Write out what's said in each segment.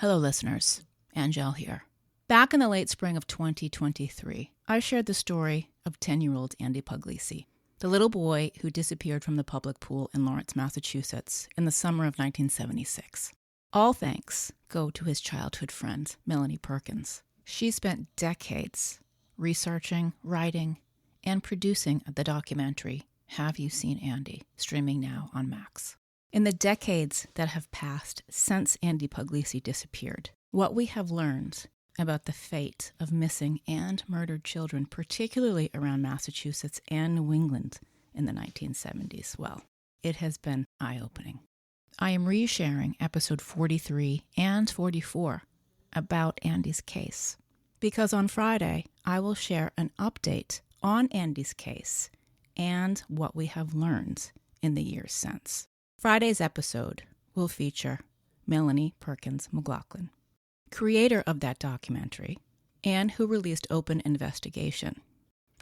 Hello, listeners. Angel here. Back in the late spring of 2023, I shared the story of 10-year-old Andy Puglisi, the little boy who disappeared from the public pool in Lawrence, Massachusetts in the summer of 1976. All thanks go to his childhood friend, Melanie Perkins. She spent decades researching, writing, and producing the documentary, Have You Seen Andy?, streaming now on Max. In the decades that have passed since Andy Puglisi disappeared, what we have learned about the fate of missing and murdered children, particularly around Massachusetts and New England in the 1970s, well, it has been eye-opening. I am resharing episode 43 and 44 about Andy's case, because on Friday, I will share an update on Andy's case and what we have learned in the years since. Friday's episode will feature Melanie Perkins McLaughlin, creator of that documentary, and who released Open Investigation,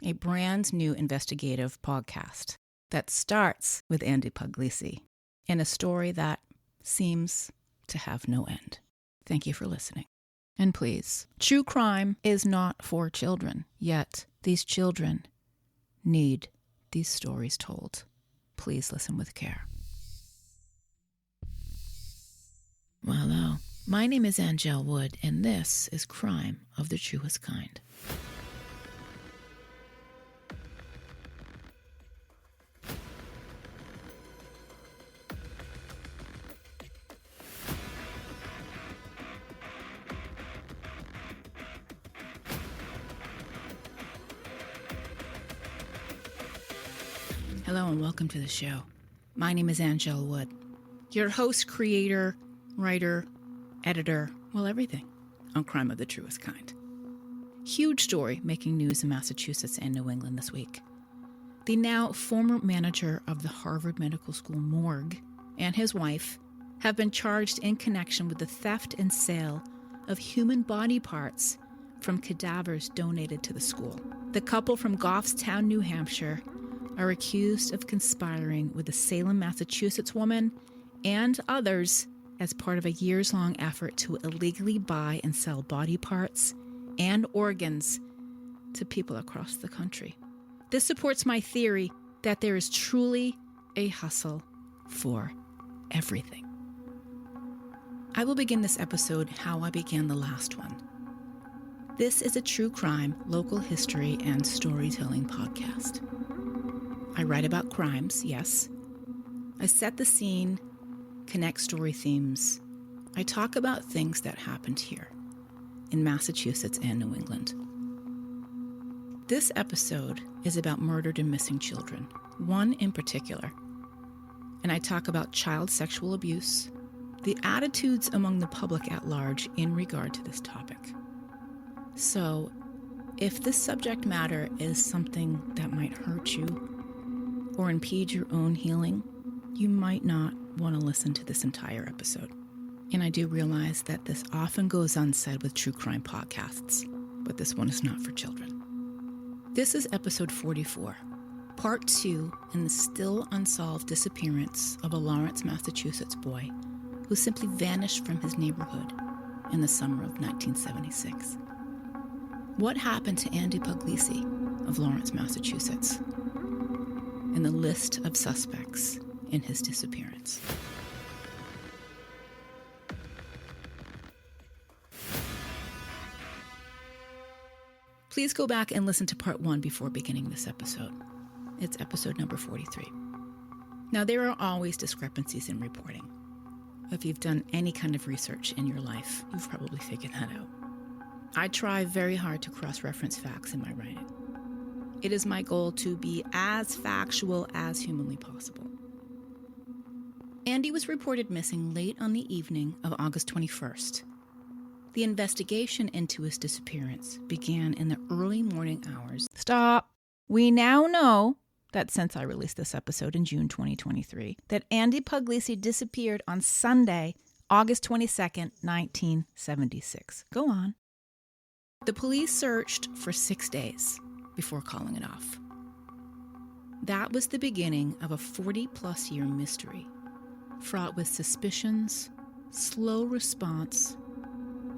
a brand new investigative podcast that starts with Andy Puglisi in a story that seems to have no end. Thank you for listening. And please, true crime is not for children, yet these children need these stories told. Please listen with care. Well, hello. My name is Angel Wood, and this is Crime of the Truest Kind. Hello, and welcome to the show. My name is Angel Wood, your host, creator, writer, editor, well, everything on Crime of the Truest Kind. Huge story making news in Massachusetts and New England this week. The now former manager of the Harvard Medical School morgue and his wife have been charged in connection with the theft and sale of human body parts from cadavers donated to the school. The couple from Goffstown, New Hampshire, are accused of conspiring with a Salem, Massachusetts woman and others as part of a years-long effort to illegally buy and sell body parts and organs to people across the country. This supports my theory that there is truly a hustle for everything. I will begin this episode how I began the last one. This is a true crime, local history, and storytelling podcast. I write about crimes, yes. I set the scene, connect story themes. I talk about things that happened here in Massachusetts and New England. This episode is about murdered and missing children, one in particular. And I talk about child sexual abuse, the attitudes among the public at large in regard to this topic. So, if this subject matter is something that might hurt you or impede your own healing, you might not want to listen to this entire episode. And I do realize that this often goes unsaid with true crime podcasts, but this one is not for children. This is episode 44, part 2 in the still unsolved disappearance of a Lawrence, Massachusetts boy who simply vanished from his neighborhood in the summer of 1976. What happened to Andy Puglisi of Lawrence, Massachusetts, and the list of suspects in his disappearance? Please go back and listen to part 1 before beginning this episode. It's episode number 43. Now, there are always discrepancies in reporting. If you've done any kind of research in your life, you've probably figured that out. I try very hard to cross-reference facts in my writing. It is my goal to be as factual as humanly possible. Andy was reported missing late on the evening of August 21st. The investigation into his disappearance began in the early morning hours. Stop. We now know that since I released this episode in June 2023, that Andy Puglisi disappeared on Sunday, August 22nd, 1976. Go on. The police searched for 6 days before calling it off. That was the beginning of a 40-plus year mystery, fraught with suspicions, slow response,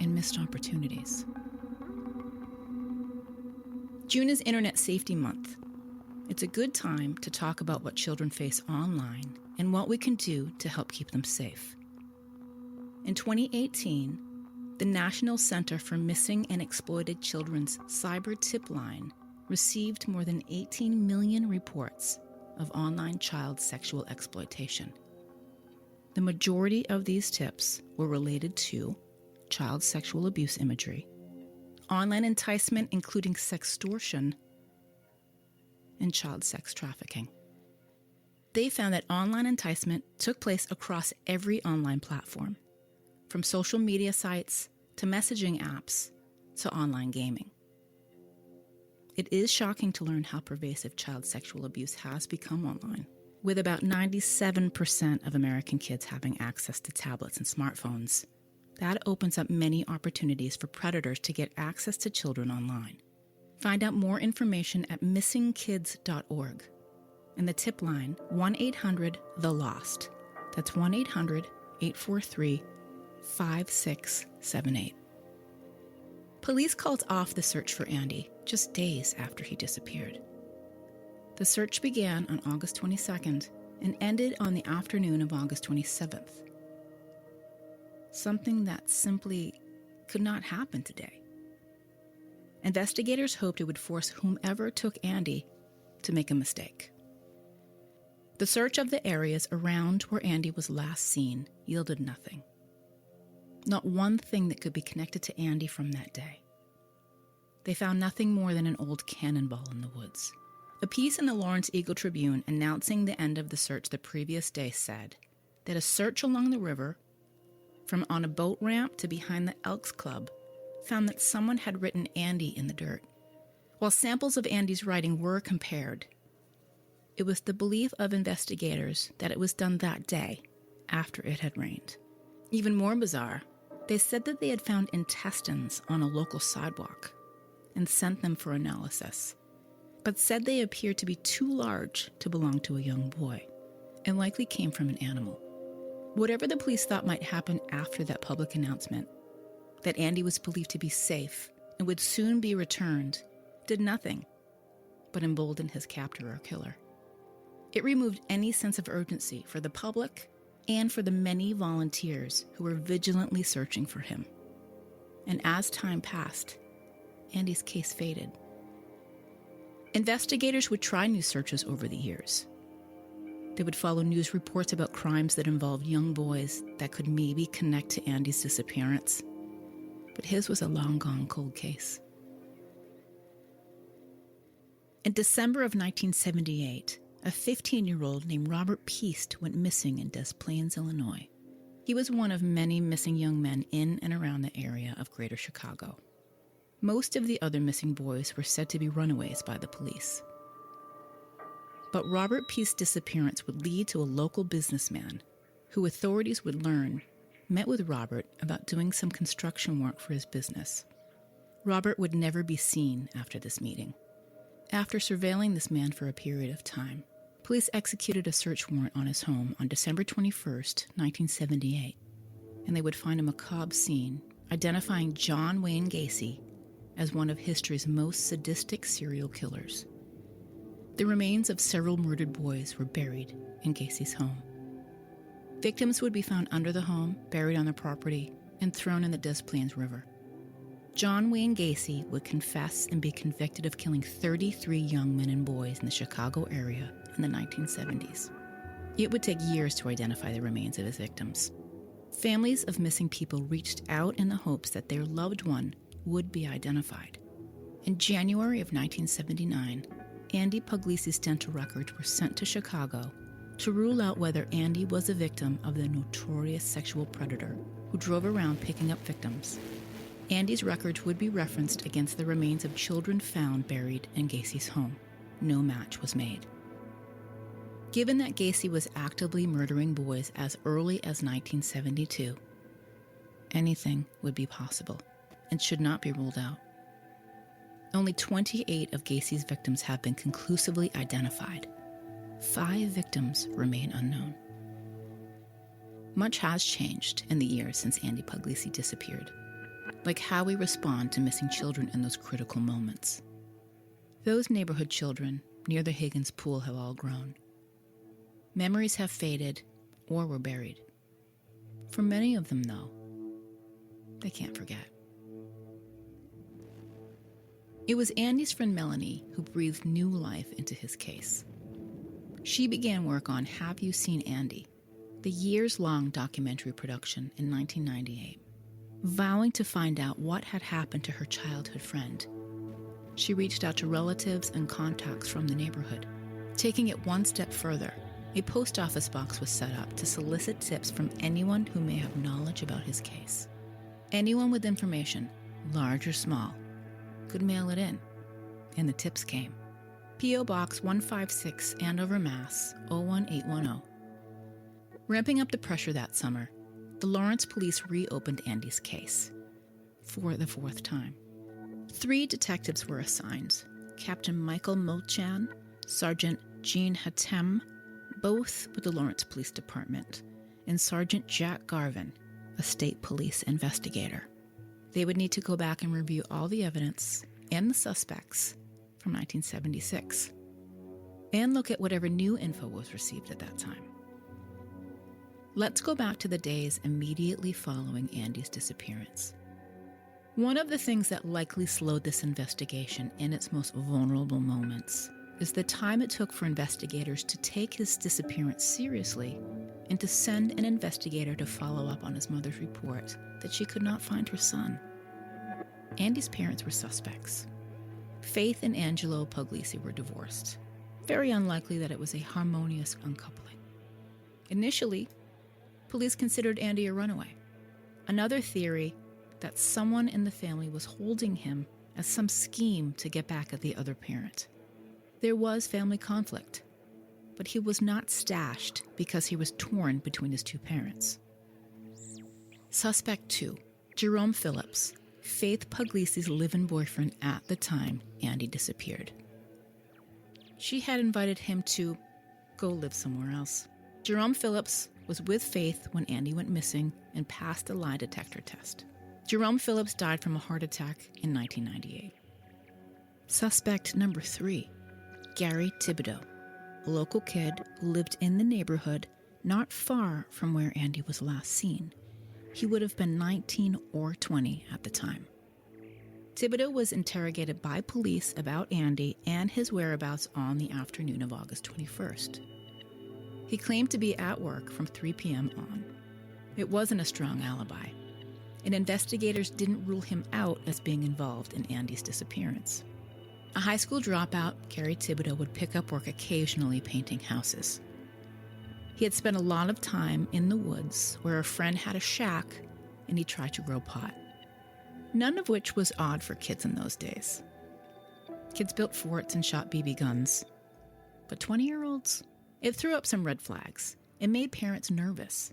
and missed opportunities. June is Internet Safety Month. It's a good time to talk about what children face online and what we can do to help keep them safe. In 2018, the National Center for Missing and Exploited Children's Cyber Tip Line received more than 18 million reports of online child sexual exploitation. The majority of these tips were related to child sexual abuse imagery, online enticement including sextortion, and child sex trafficking. They found that online enticement took place across every online platform, from social media sites to messaging apps to online gaming. It is shocking to learn how pervasive child sexual abuse has become online, with about 97% of American kids having access to tablets and smartphones. That opens up many opportunities for predators to get access to children online. Find out more information at missingkids.org and the tip line 1-800-THE-LOST. That's 1-800-843-5678. Police called off the search for Andy just days after he disappeared. The search began on August 22nd and ended on the afternoon of August 27th. Something that simply could not happen today. Investigators hoped it would force whomever took Andy to make a mistake. The search of the areas around where Andy was last seen yielded nothing. Not one thing that could be connected to Andy from that day. They found nothing more than an old cannonball in the woods. A piece in the Lawrence Eagle-Tribune announcing the end of the search the previous day said that a search along the river, from on a boat ramp to behind the Elks Club, found that someone had written Andy in the dirt. While samples of Andy's writing were compared, it was the belief of investigators that it was done that day after it had rained. Even more bizarre, they said that they had found intestines on a local sidewalk and sent them for analysis, but said they appeared to be too large to belong to a young boy and likely came from an animal. Whatever the police thought might happen after that public announcement, that Andy was believed to be safe and would soon be returned, did nothing but embolden his captor or killer. It removed any sense of urgency for the public and for the many volunteers who were vigilantly searching for him. And as time passed, Andy's case faded. Investigators would try new searches over the years. They would follow news reports about crimes that involved young boys that could maybe connect to Andy's disappearance. But his was a long-gone cold case. In December of 1978, a 15-year-old named Robert Piest went missing in Des Plaines, Illinois. He was one of many missing young men in and around the area of Greater Chicago. Most of the other missing boys were said to be runaways by the police. But Robert Piest's disappearance would lead to a local businessman who authorities would learn met with Robert about doing some construction work for his business. Robert would never be seen after this meeting. After surveilling this man for a period of time, police executed a search warrant on his home on December 21st, 1978, and they would find a macabre scene identifying John Wayne Gacy as one of history's most sadistic serial killers. The remains of several murdered boys were buried in Gacy's home. Victims would be found under the home, buried on the property, and thrown in the Des Plaines River. John Wayne Gacy would confess and be convicted of killing 33 young men and boys in the Chicago area in the 1970s. It would take years to identify the remains of his victims. Families of missing people reached out in the hopes that their loved one would be identified. In January of 1979, Andy Puglisi's dental records were sent to Chicago to rule out whether Andy was a victim of the notorious sexual predator who drove around picking up victims. Andy's records would be referenced against the remains of children found buried in Gacy's home. No match was made. Given that Gacy was actively murdering boys as early as 1972, anything would be possible and should not be ruled out. Only 28 of Gacy's victims have been conclusively identified. 5 victims remain unknown. Much has changed in the years since Andy Puglisi disappeared. like how we respond to missing children in those critical moments. Those neighborhood children near the Higgins pool have all grown. Memories have faded or were buried. For many of them, though, they can't forget. It was Andy's friend Melanie who breathed new life into his case. She began work on Have You Seen Andy?, the years-long documentary production in 1998, vowing to find out what had happened to her childhood friend. She reached out to relatives and contacts from the neighborhood. Taking it one step further, a post office box was set up to solicit tips from anyone who may have knowledge about his case. Anyone with information, large or small, could mail it in, and the tips came. P.O. Box 156, Andover, Mass. 01810. Ramping up the pressure that summer, the Lawrence police reopened Andy's case for the fourth time. 3 detectives were assigned: Captain Michael Molchan, Sergeant Jean Hatem, both with the Lawrence Police Department, and Sergeant Jack Garvin, a state police investigator. They would need to go back and review all the evidence and the suspects from 1976, and look at whatever new info was received at that time. Let's go back to the days immediately following Andy's disappearance. One of the things that likely slowed this investigation in its most vulnerable moments is the time it took for investigators to take his disappearance seriously and to send an investigator to follow up on his mother's report that she could not find her son. Andy's parents were suspects. Faith and Angelo Puglisi were divorced. Very unlikely that it was a harmonious uncoupling. Initially, police considered Andy a runaway. Another theory that someone in the family was holding him as some scheme to get back at the other parent. There was family conflict, but he was not stashed because he was torn between his 2 parents. Suspect 2, Jerome Phillips, Faith Puglisi's live-in boyfriend at the time Andy disappeared. She had invited him to go live somewhere else. Jerome Phillips was with Faith when Andy went missing and passed the lie detector test. Jerome Phillips died from a heart attack in 1998. Suspect number 3, Gary Thibodeau, a local kid who lived in the neighborhood not far from where Andy was last seen. He would have been 19 or 20 at the time. Thibodeau was interrogated by police about Andy and his whereabouts on the afternoon of August 21st. He claimed to be at work from 3 p.m. on. It wasn't a strong alibi, and investigators didn't rule him out as being involved in Andy's disappearance. A high school dropout, Gary Thibodeau would pick up work occasionally painting houses. He had spent a lot of time in the woods where a friend had a shack and he tried to grow pot. None of which was odd for kids in those days. Kids built forts and shot BB guns. But 20-year-olds? It threw up some red flags. It made parents nervous.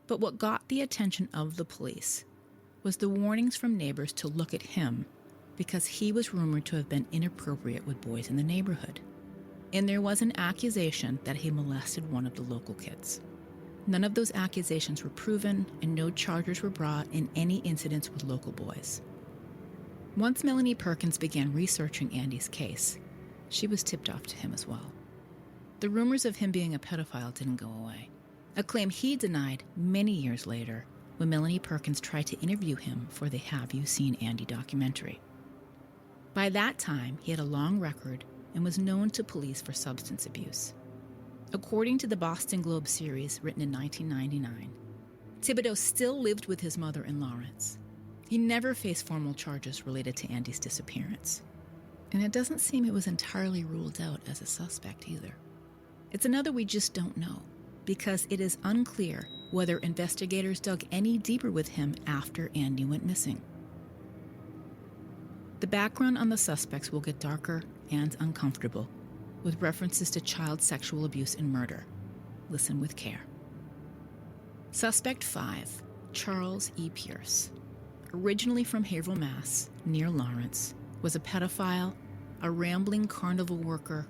But what got the attention of the police was the warnings from neighbors to look at him because he was rumored to have been inappropriate with boys in the neighborhood. And there was an accusation that he molested one of the local kids. None of those accusations were proven, and no charges were brought in any incidents with local boys. Once Melanie Perkins began researching Andy's case, she was tipped off to him as well. The rumors of him being a pedophile didn't go away, a claim he denied many years later when Melanie Perkins tried to interview him for the Have You Seen Andy documentary. By that time, he had a long record and was known to police for substance abuse. According to the Boston Globe series written in 1999, Thibodeau still lived with his mother in Lawrence. He never faced formal charges related to Andy's disappearance. And it doesn't seem it was entirely ruled out as a suspect either. It's another we just don't know, because it is unclear whether investigators dug any deeper with him after Andy went missing. The background on the suspects will get darker and uncomfortable, with references to child sexual abuse and murder. Listen with care. Suspect 5, Charles E. Pierce, originally from Haverhill, Mass., near Lawrence, was a pedophile, a rambling carnival worker,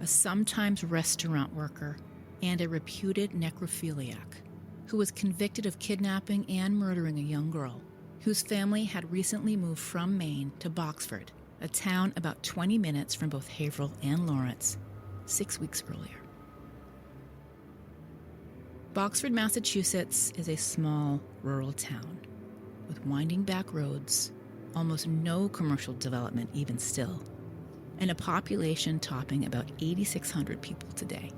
a sometimes restaurant worker, and a reputed necrophiliac who was convicted of kidnapping and murdering a young girl whose family had recently moved from Maine to Boxford, a town about 20 minutes from both Haverhill and Lawrence, 6 weeks earlier. Boxford, Massachusetts is a small, rural town with winding back roads, almost no commercial development even still, and a population topping about 8,600 people today.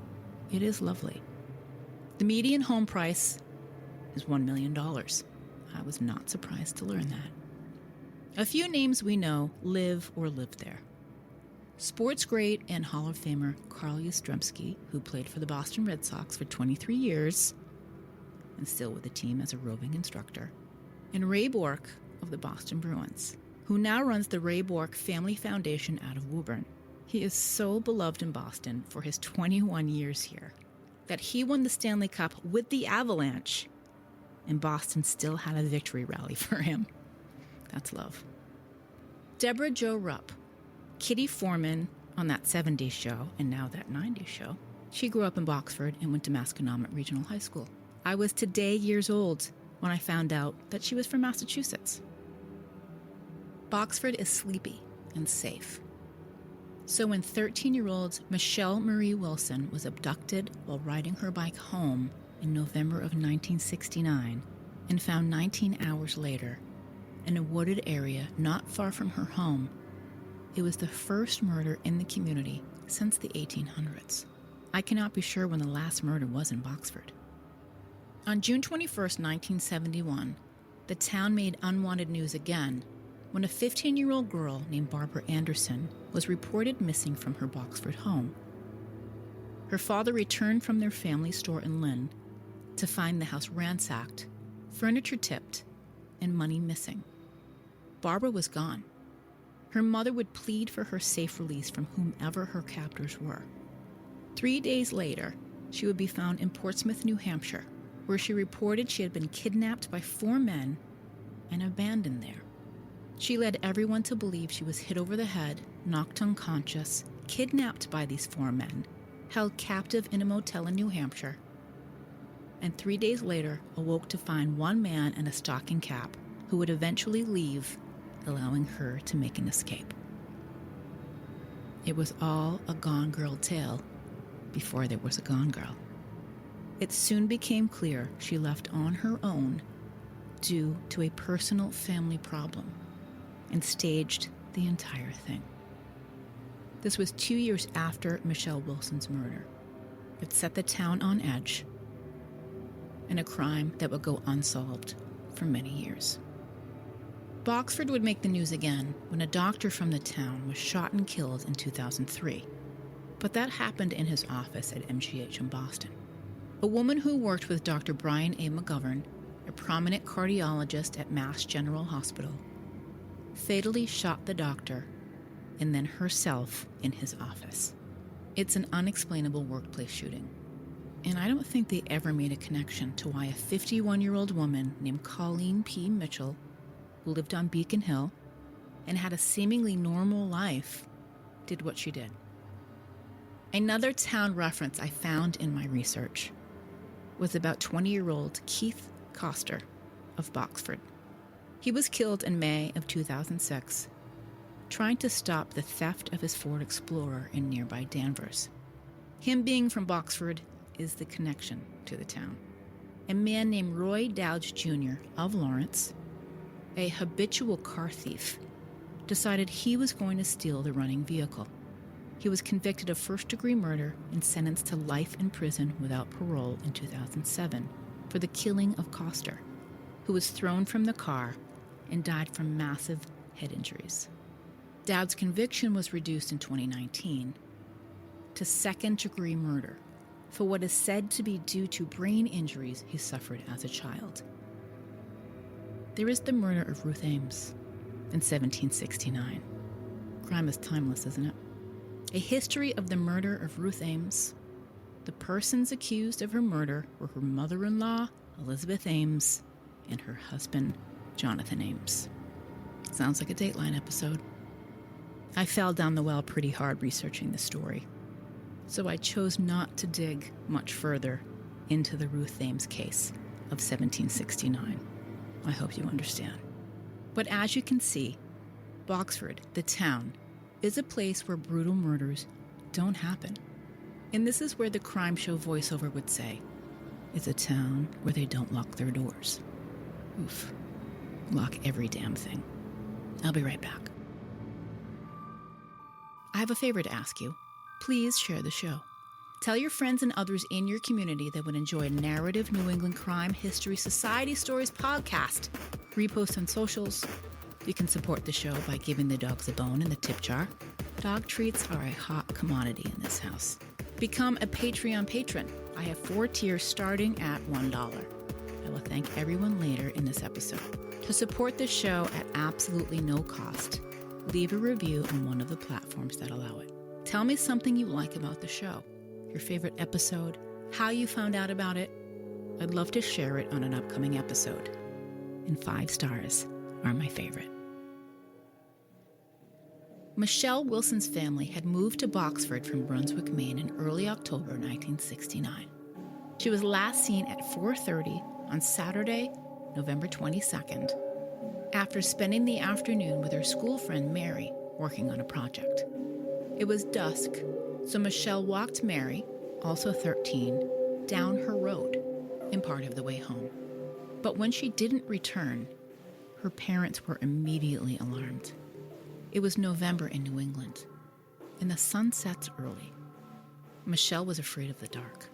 It is lovely. The median home price is $1 million. I was not surprised to learn that. A few names we know live or lived there. Sports great and Hall of Famer Carl Yastrzemski, who played for the Boston Red Sox for 23 years and still with the team as a roving instructor, and Ray Bork of the Boston Bruins, who now runs the Ray Bork Family Foundation out of Woburn. He is so beloved in Boston for his 21 years here that he won the Stanley Cup with the Avalanche, and Boston still had a victory rally for him. That's love. Deborah Jo Rupp, Kitty Foreman on that 70s show and now that 90s show. She grew up in Boxford and went to Masconomet Regional High School. I was today years old when I found out that she was from Massachusetts. Boxford is sleepy and safe. So when 13-year-old Michelle Marie Wilson was abducted while riding her bike home in November of 1969 and found 19 hours later in a wooded area not far from her home, it was the first murder in the community since the 1800s. I cannot be sure when the last murder was in Boxford. On June 21st, 1971, the town made unwanted news again when a 15-year-old girl named Barbara Anderson was reported missing from her Boxford home. Her father returned from their family store in Lynn to find the house ransacked, furniture tipped, and money missing. Barbara was gone. Her mother would plead for her safe release from whomever her captors were. 3 days later, she would be found in Portsmouth, New Hampshire, where she reported she had been kidnapped by 4 men and abandoned there. She led everyone to believe she was hit over the head, knocked unconscious, kidnapped by these 4 men, held captive in a motel in New Hampshire, and 3 days later awoke to find 1 man in a stocking cap who would eventually leave, allowing her to make an escape. It was all a Gone Girl tale before there was a Gone Girl. It soon became clear she left on her own due to a personal family problem and staged the entire thing. This was 2 years after Michelle Wilson's murder. It set the town on edge, and a crime that would go unsolved for many years. Boxford would make the news again when a doctor from the town was shot and killed in 2003. But that happened in his office at MGH in Boston. A woman who worked with Dr. Brian A. McGovern, a prominent cardiologist at Mass General Hospital, fatally shot the doctor and then herself in his office. It's an unexplainable workplace shooting. And I don't think they ever made a connection to why a 51-year-old woman named Colleen P. Mitchell, who lived on Beacon Hill and had a seemingly normal life, did what she did. Another town reference I found in my research was about 20-year-old Keith Coster of Boxford. He was killed in May of 2006, trying to stop the theft of his Ford Explorer in nearby Danvers. Him being from Boxford is the connection to the town. A man named Roy Dowdge Jr. of Lawrence, a habitual car thief, decided he was going to steal the running vehicle. He was convicted of first-degree murder and sentenced to life in prison without parole in 2007 for the killing of Coster, who was thrown from the car and died from massive head injuries. Dowd's conviction was reduced in 2019 to second-degree murder for what is said to be due to brain injuries he suffered as a child. There is the murder of Ruth Ames in 1769. Crime is timeless, isn't it? A history of the murder of Ruth Ames. The persons accused of her murder were her mother-in-law, Elizabeth Ames, and her husband, Jonathan Ames. Sounds like a Dateline episode. I fell down the well pretty hard researching the story, so I chose not to dig much further into the Ruth Ames case of 1769. I hope you understand. But as you can see, Boxford, the town, is a place where brutal murders don't happen. And this is where the crime show voiceover would say, it's a town where they don't lock their doors. Oof. Lock every damn thing. I'll be right back. I have a favor to ask you. Please share the show. Tell your friends and others in your community that would enjoy a narrative New England Crime History Society Stories podcast. Repost on socials. You can support the show by giving the dogs a bone in the tip jar. Dog treats are a hot commodity in this house. Become a Patreon patron. I have 4 tiers starting at $1. I will thank everyone later in this episode. To support this show at absolutely no cost, leave a review on one of the platforms that allow it. Tell me something you like about the show, your favorite episode, how you found out about it. I'd love to share it on an upcoming episode. And 5 stars are my favorite. Michelle Wilson's family had moved to Boxford from Brunswick, Maine in early October 1969. She was last seen at 4:30 on Saturday, November 22nd, after spending the afternoon with her school friend Mary working on a project. It was dusk, so Michelle walked Mary, also 13, down her road in part of the way home. But when she didn't return, her parents were immediately alarmed. It was November in New England, and the sun sets early. Michelle was afraid of the dark.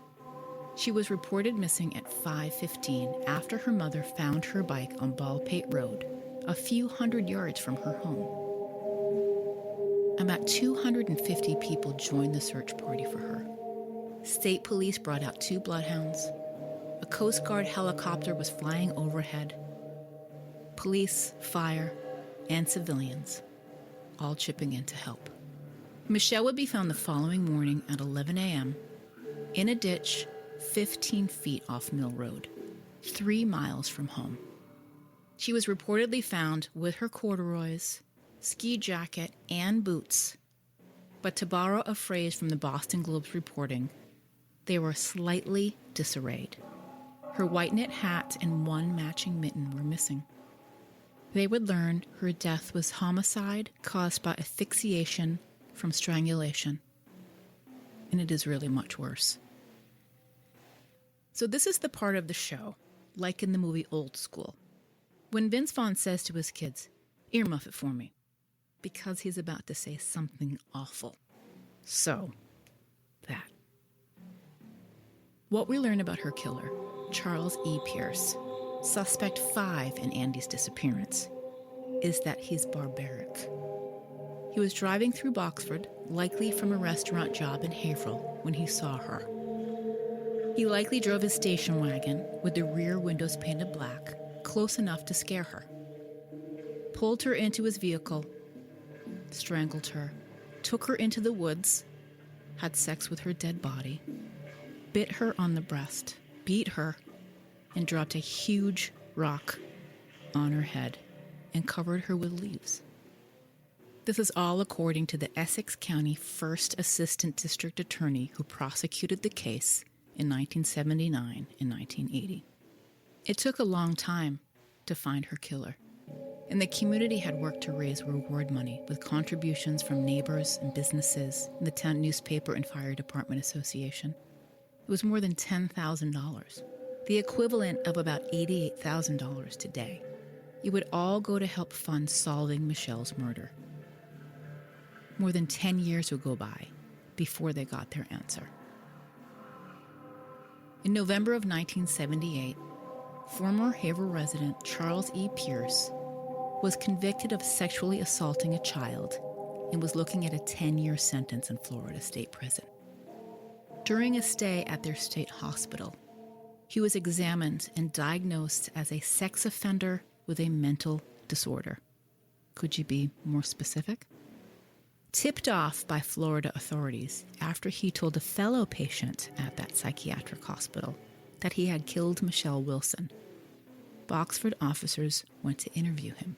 She was reported missing at 5:15 after her mother found her bike on Baldpate Road, a few hundred yards from her home. About 250 people joined the search party for her. State police brought out 2 bloodhounds. A Coast Guard helicopter was flying overhead. Police, fire, and civilians, all chipping in to help. Michelle would be found the following morning at 11 a.m. in a ditch 15 feet off Mill Road, 3 miles from home. She was reportedly found with her corduroys, ski jacket, and boots. But to borrow a phrase from the Boston Globe's reporting, they were slightly disarrayed. Her white knit hat and 1 matching mitten were missing. They would learn her death was homicide caused by asphyxiation from strangulation. And it is really much worse. So this is the part of the show, like in the movie Old School, when Vince Vaughn says to his kids, earmuff it for me, because he's about to say something awful. So, that. What we learn about her killer, Charles E. Pierce, suspect 5 in Andy's disappearance, is that he's barbaric. He was driving through Boxford, likely from a restaurant job in Haverhill, when he saw her. He likely drove his station wagon with the rear windows painted black, close enough to scare her. Pulled her into his vehicle, strangled her, took her into the woods, had sex with her dead body, bit her on the breast, beat her, and dropped a huge rock on her head and covered her with leaves. This is all according to the Essex County First Assistant District Attorney who prosecuted the case in 1979 and 1980. It took a long time to find her killer, and the community had worked to raise reward money with contributions from neighbors and businesses, and the town newspaper and fire department association. It was more than $10,000, the equivalent of about $88,000 today. It would all go to help fund solving Michelle's murder. More than 10 years would go by before they got their answer. In November of 1978, former Haverhill resident Charles E. Pierce was convicted of sexually assaulting a child and was looking at a 10-year sentence in Florida State Prison. During a stay at their state hospital, he was examined and diagnosed as a sex offender with a mental disorder. Could you be more specific? Tipped off by Florida authorities after he told a fellow patient at that psychiatric hospital that he had killed Michelle Wilson, Boxford officers went to interview him.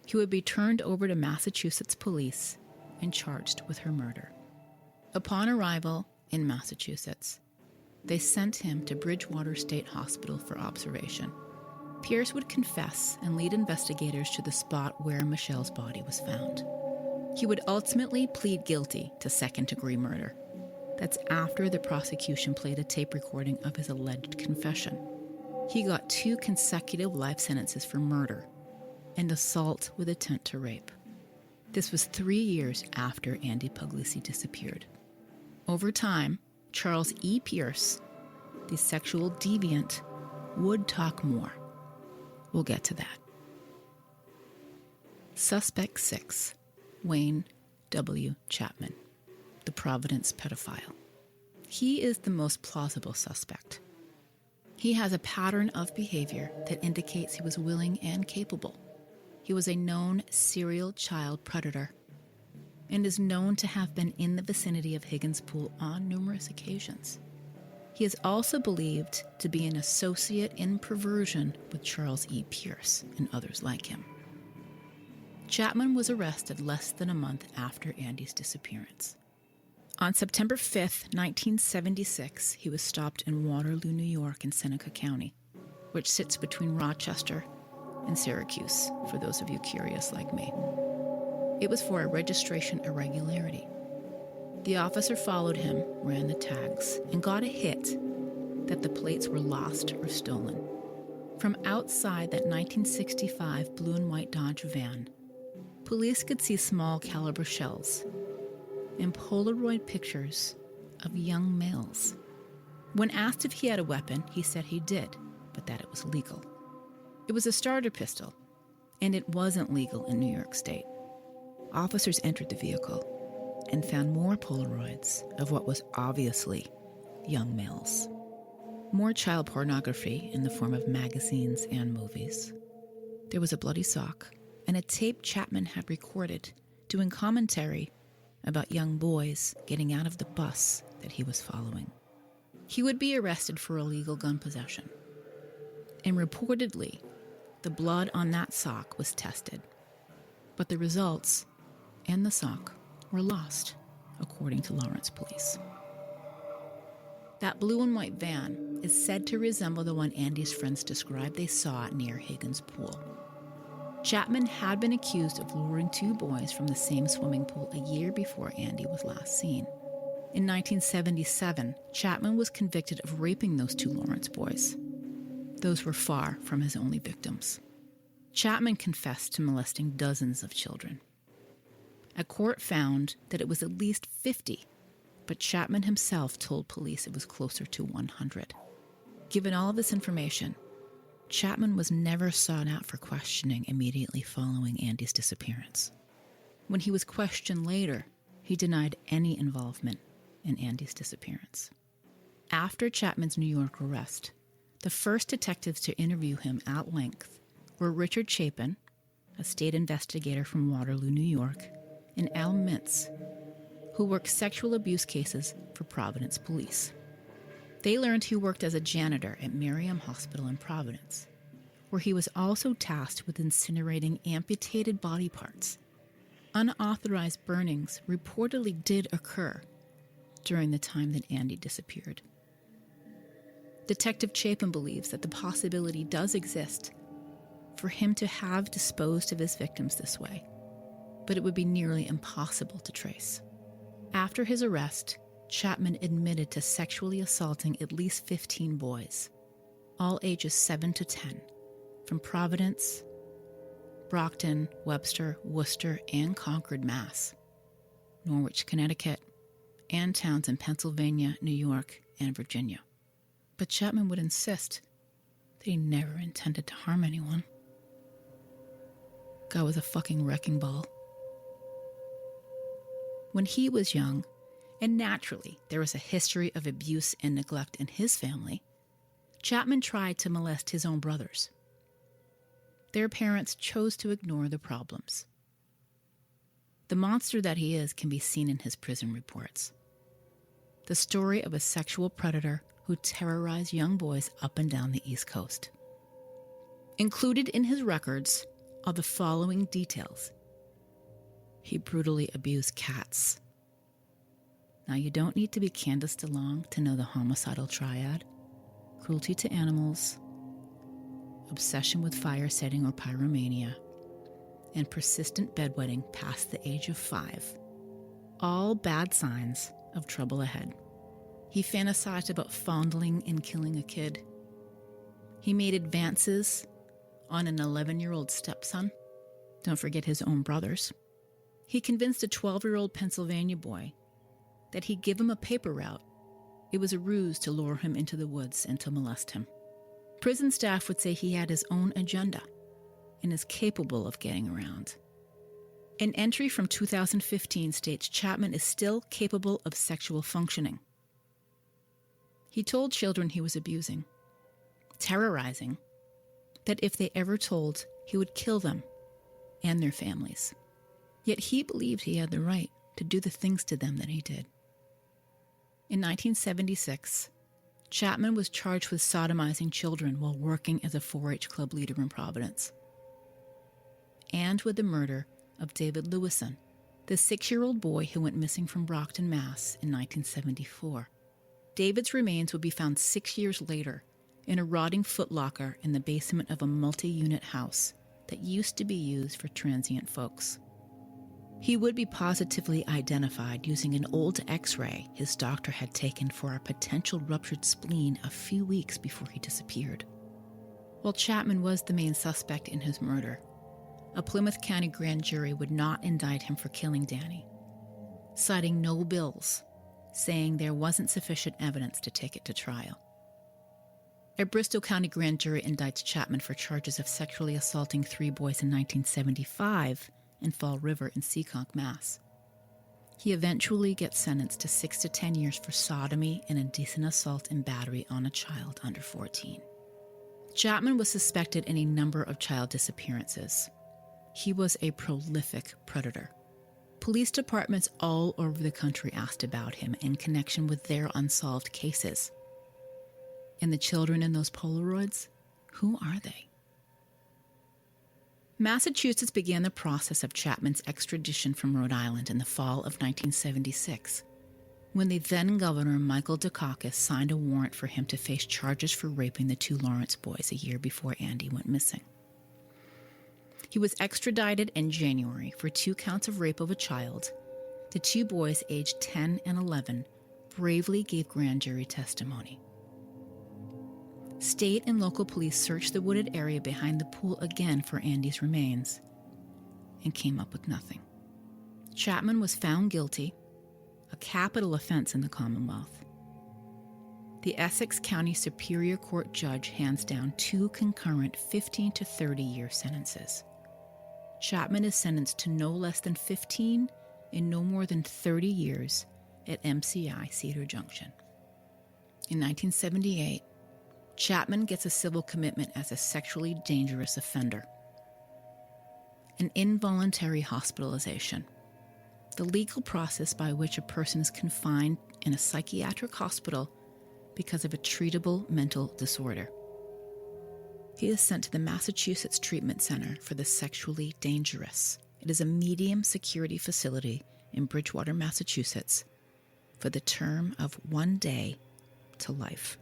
He would be turned over to Massachusetts police and charged with her murder. Upon arrival in Massachusetts, they sent him to Bridgewater State Hospital for observation. Pierce would confess and lead investigators to the spot where Michelle's body was found. He would ultimately plead guilty to second-degree murder. That's after the prosecution played a tape recording of his alleged confession. He got 2 consecutive life sentences for murder and assault with intent to rape. This was 3 years after Andy Puglisi disappeared. Over time, Charles E. Pierce, the sexual deviant, would talk more. We'll get to that. Suspect 6, Wayne W. Chapman, the Providence pedophile. He is the most plausible suspect. He has a pattern of behavior that indicates he was willing and capable. He was a known serial child predator and is known to have been in the vicinity of Higgins Pool on numerous occasions. He is also believed to be an associate in perversion with Charles E. Pierce and others like him. Chapman was arrested less than a month after Andy's disappearance. On September 5th, 1976, he was stopped in Waterloo, New York in Seneca County, which sits between Rochester and Syracuse, for those of you curious like me. It was for a registration irregularity. The officer followed him, ran the tags, and got a hit that the plates were lost or stolen. From outside that 1965 blue and white Dodge van, police could see small caliber shells and Polaroid pictures of young males. When asked if he had a weapon, he said he did, but that it was legal. It was a starter pistol, and it wasn't legal in New York State. Officers entered the vehicle and found more Polaroids of what was obviously young males. More child pornography in the form of magazines and movies. There was a bloody sock and a tape Chapman had recorded doing commentary about young boys getting out of the bus that he was following. He would be arrested for illegal gun possession. And reportedly, the blood on that sock was tested. But the results and the sock were lost, according to Lawrence police. That blue and white van is said to resemble the one Andy's friends described they saw near Higgins Pool. Chapman had been accused of luring 2 boys from the same swimming pool a year before Andy was last seen. In 1977, Chapman was convicted of raping those 2 Lawrence boys. Those were far from his only victims. Chapman confessed to molesting dozens of children. A court found that it was at least 50, but Chapman himself told police it was closer to 100. Given all of this information, Chapman was never sought out for questioning immediately following Andy's disappearance. When he was questioned later, he denied any involvement in Andy's disappearance. After Chapman's New York arrest, the first detectives to interview him at length were Richard Chapin, a state investigator from Waterloo, New York, and Al Mintz, who worked sexual abuse cases for Providence police. They learned he worked as a janitor at Merriam Hospital in Providence, where he was also tasked with incinerating amputated body parts. Unauthorized burnings reportedly did occur during the time that Andy disappeared. Detective Chapin believes that the possibility does exist for him to have disposed of his victims this way, but it would be nearly impossible to trace. After his arrest, Chapman admitted to sexually assaulting at least 15 boys, all ages 7 to 10, from Providence, Brockton, Webster, Worcester, and Concord, Mass., Norwich, Connecticut, and towns in Pennsylvania, New York, and Virginia. But Chapman would insist that he never intended to harm anyone. Guy was a fucking wrecking ball. When he was young, and naturally there was a history of abuse and neglect in his family, Chapman tried to molest his own brothers. Their parents chose to ignore the problems. The monster that he is can be seen in his prison reports. The story of a sexual predator who terrorized young boys up and down the East Coast. Included in his records are the following details. He brutally abused cats. Now, you don't need to be Candace DeLong to know the homicidal triad: cruelty to animals, obsession with fire setting or pyromania, and persistent bedwetting past the age of 5. All bad signs of trouble ahead. He fantasized about fondling and killing a kid. He made advances on an 11-year-old stepson. Don't forget his own brothers. He convinced a 12-year-old Pennsylvania boy that he'd give him a paper route. It was a ruse to lure him into the woods and to molest him. Prison staff would say he had his own agenda and is capable of getting around. An entry from 2015 states Chapman is still capable of sexual functioning. He told children he was abusing, terrorizing, that if they ever told, he would kill them and their families. Yet he believed he had the right to do the things to them that he did. In 1976, Chapman was charged with sodomizing children while working as a 4-H club leader in Providence, and with the murder of David Lewison, the 6-year-old boy who went missing from Brockton, Mass. in 1974. David's remains would be found 6 years later in a rotting footlocker in the basement of a multi-unit house that used to be used for transient folks. He would be positively identified using an old X-ray his doctor had taken for a potential ruptured spleen a few weeks before he disappeared. While Chapman was the main suspect in his murder, a Plymouth County grand jury would not indict him for killing Danny, citing no bills, saying there wasn't sufficient evidence to take it to trial. A Bristol County grand jury indicts Chapman for charges of sexually assaulting 3 boys in 1975 in Fall River in Seekonk, Mass. He eventually gets sentenced to 6 to 10 years for sodomy and indecent assault and battery on a child under 14. Chapman was suspected in a number of child disappearances. He was a prolific predator. Police departments all over the country asked about him in connection with their unsolved cases. And the children in those Polaroids, who are they? Massachusetts began the process of Chapman's extradition from Rhode Island in the fall of 1976, when the then-Governor Michael Dukakis signed a warrant for him to face charges for raping the 2 Lawrence boys a year before Andy went missing. He was extradited in January for 2 counts of rape of a child. The 2 boys, aged 10 and 11, bravely gave grand jury testimony. State and local police searched the wooded area behind the pool again for Andy's remains and came up with nothing. Chapman was found guilty, a capital offense in the Commonwealth. The Essex County Superior Court judge hands down 2 concurrent 15 to 30-year sentences. Chapman is sentenced to no less than 15 and no more than 30 years at MCI Cedar Junction. In 1978, Chapman gets a civil commitment as a sexually dangerous offender. An involuntary hospitalization, the legal process by which a person is confined in a psychiatric hospital because of a treatable mental disorder. He is sent to the Massachusetts Treatment Center for the Sexually Dangerous. It is a medium security facility in Bridgewater, Massachusetts, for the term of 1 day to life.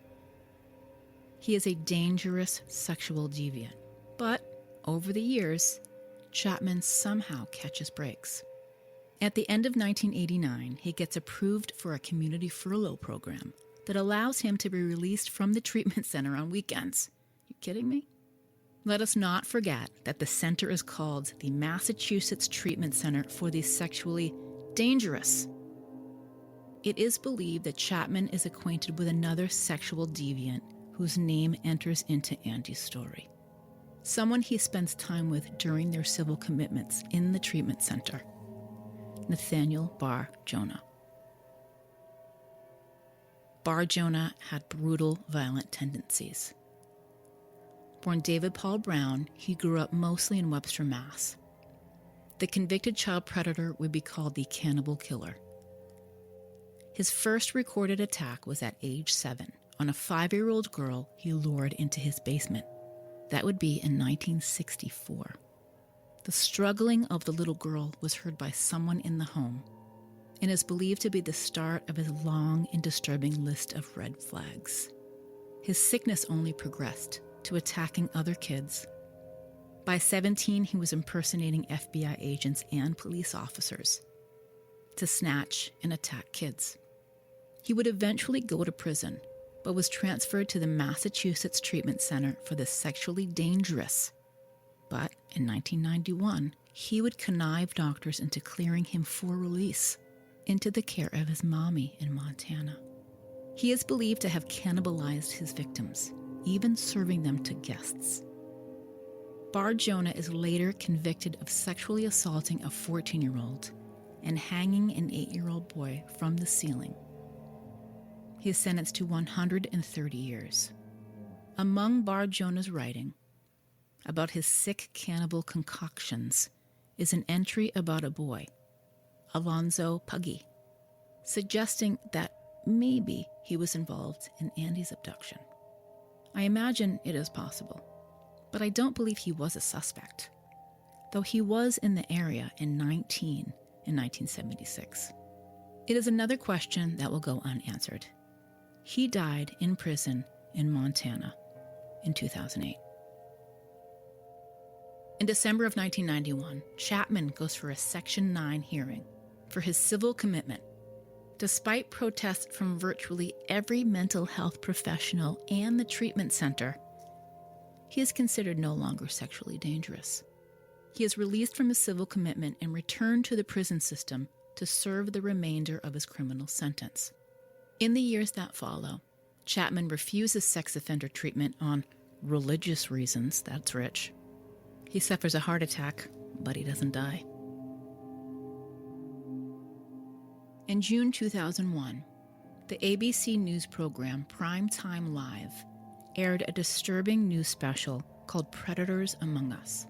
He is a dangerous sexual deviant, but over the years, Chapman somehow catches breaks. At the end of 1989, he gets approved for a community furlough program that allows him to be released from the treatment center on weekends. You kidding me? Let us not forget that the center is called the Massachusetts Treatment Center for the Sexually Dangerous. It is believed that Chapman is acquainted with another sexual deviant whose name enters into Andy's story. Someone he spends time with during their civil commitments in the treatment center, Nathaniel Bar Jonah. Bar Jonah had brutal, violent tendencies. Born David Paul Brown, he grew up mostly in Webster, Mass. The convicted child predator would be called the Cannibal Killer. His first recorded attack was at age 7 on a 5-year-old girl he lured into his basement. That would be in 1964. The struggling of the little girl was heard by someone in the home and is believed to be the start of his long and disturbing list of red flags. His sickness only progressed to attacking other kids. By 17, he was impersonating FBI agents and police officers to snatch and attack kids. He would eventually go to prison, but was transferred to the Massachusetts Treatment Center for the Sexually Dangerous. But in 1991, he would connive doctors into clearing him for release into the care of his mommy in Montana. He is believed to have cannibalized his victims, even serving them to guests. Bar Jonah is later convicted of sexually assaulting a 14-year-old and hanging an 8-year-old boy from the ceiling. He is sentenced to 130 years. Among Bar Jonah's writing about his sick cannibal concoctions is an entry about a boy, Alonzo Puggy, suggesting that maybe he was involved in Andy's abduction. I imagine it is possible, but I don't believe he was a suspect, though he was in the area in 1976. It is another question that will go unanswered. He died in prison in Montana in 2008. In December of 1991, Chapman goes for a Section 9 hearing for his civil commitment. Despite protests from virtually every mental health professional and the treatment center, he is considered no longer sexually dangerous. He is released from his civil commitment and returned to the prison system to serve the remainder of his criminal sentence. In the years that follow, Chapman refuses sex offender treatment on religious reasons. That's rich. He suffers a heart attack, but he doesn't die. In June 2001, the ABC News program Primetime Live aired a disturbing news special called Predators Among Us.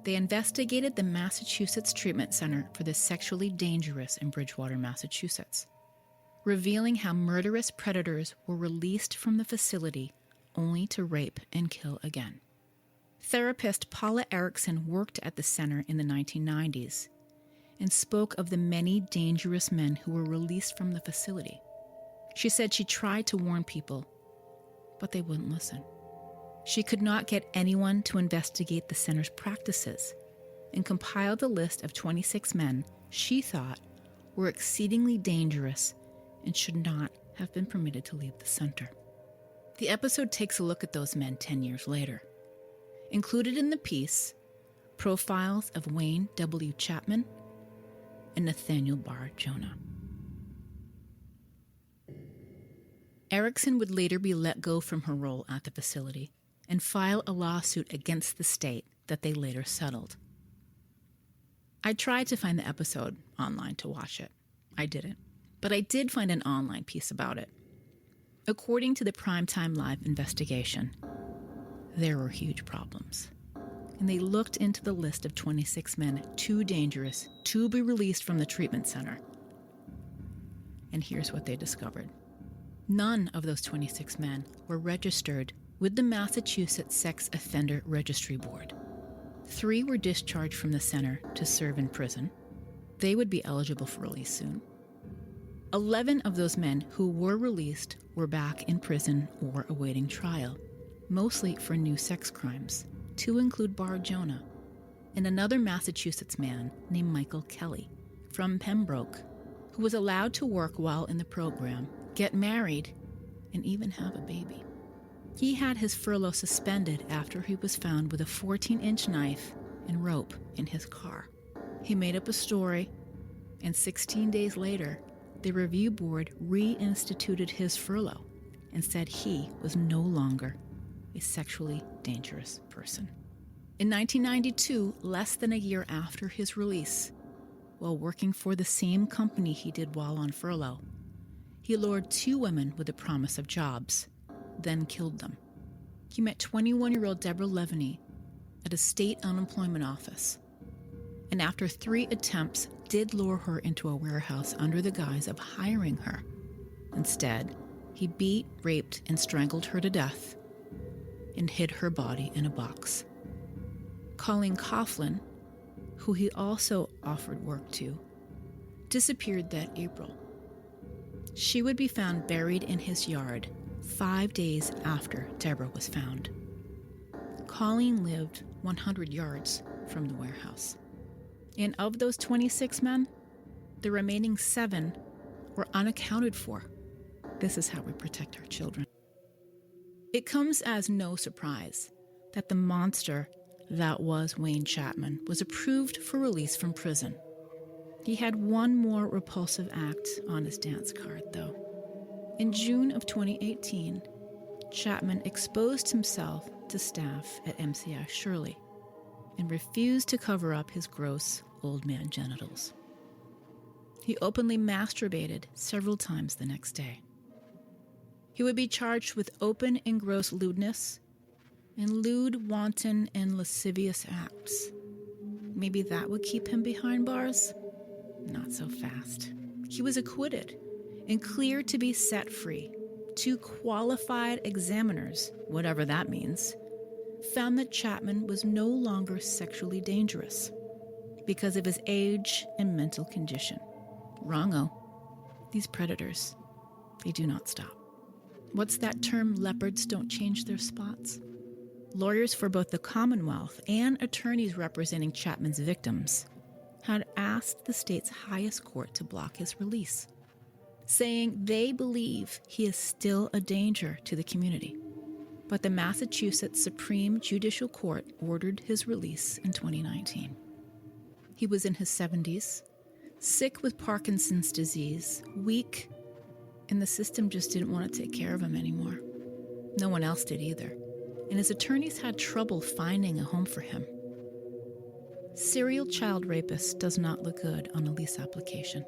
They investigated the Massachusetts Treatment Center for the Sexually Dangerous in Bridgewater, Massachusetts, revealing how murderous predators were released from the facility only to rape and kill again. Therapist Paula Erickson worked at the center in the 1990s and spoke of the many dangerous men who were released from the facility. She said she tried to warn people, but they wouldn't listen. She could not get anyone to investigate the center's practices and compiled a list of 26 men she thought were exceedingly dangerous and should not have been permitted to leave the center. The episode takes a look at those men 10 years later. Included in the piece, profiles of Wayne W. Chapman and Nathaniel Bar Jonah. Erickson would later be let go from her role at the facility and file a lawsuit against the state that they later settled. I tried to find the episode online to watch it. I didn't, but I did find an online piece about it. According to the Primetime Live investigation, there were huge problems, and they looked into the list of 26 men too dangerous to be released from the treatment center. And here's what they discovered. None of those 26 men were registered with the Massachusetts Sex Offender Registry Board. 3 were discharged from the center to serve in prison. They would be eligible for release soon. 11 of those men who were released were back in prison or awaiting trial, mostly for new sex crimes, to include Bar Jonah and another Massachusetts man named Michael Kelly from Pembroke, who was allowed to work while in the program, get married, and even have a baby. He had his furlough suspended after he was found with a 14-inch knife and rope in his car. He made up a story, and 16 days later, the review board reinstituted his furlough and said he was no longer a sexually dangerous person. In 1992, less than a year after his release, while working for the same company he did while on furlough, he lured 2 women with the promise of jobs, then killed them. He met 21-year-old Deborah Levany at a state unemployment office, and after 3 attempts, did lure her into a warehouse under the guise of hiring her. Instead, he beat, raped, and strangled her to death and hid her body in a box. Colleen Coughlin, who he also offered work to, disappeared that April. She would be found buried in his yard 5 days after Deborah was found. Colleen lived 100 yards from the warehouse. And of those 26 men, the remaining 7 were unaccounted for. This is how we protect our children. It comes as no surprise that the monster that was Wayne Chapman was approved for release from prison. He had one more repulsive act on his dance card, though. In June of 2018, Chapman exposed himself to staff at MCI Shirley and refused to cover up his gross old man genitals. He openly masturbated several times the next day. He would be charged with open and gross lewdness and lewd, wanton, and lascivious acts. Maybe that would keep him behind bars? Not so fast. He was acquitted and cleared to be set free. 2 qualified examiners, whatever that means, found that Chapman was no longer sexually dangerous because of his age and mental condition. Wrong-o. These predators, they do not stop. What's that term, leopards don't change their spots? Lawyers for both the Commonwealth and attorneys representing Chapman's victims had asked the state's highest court to block his release, saying they believe he is still a danger to the community. But the Massachusetts Supreme Judicial Court ordered his release in 2019. He was in his 70s, sick with Parkinson's disease, weak, and the system just didn't want to take care of him anymore. No one else did either, and his attorneys had trouble finding a home for him. Serial child rapist does not look good on a lease application.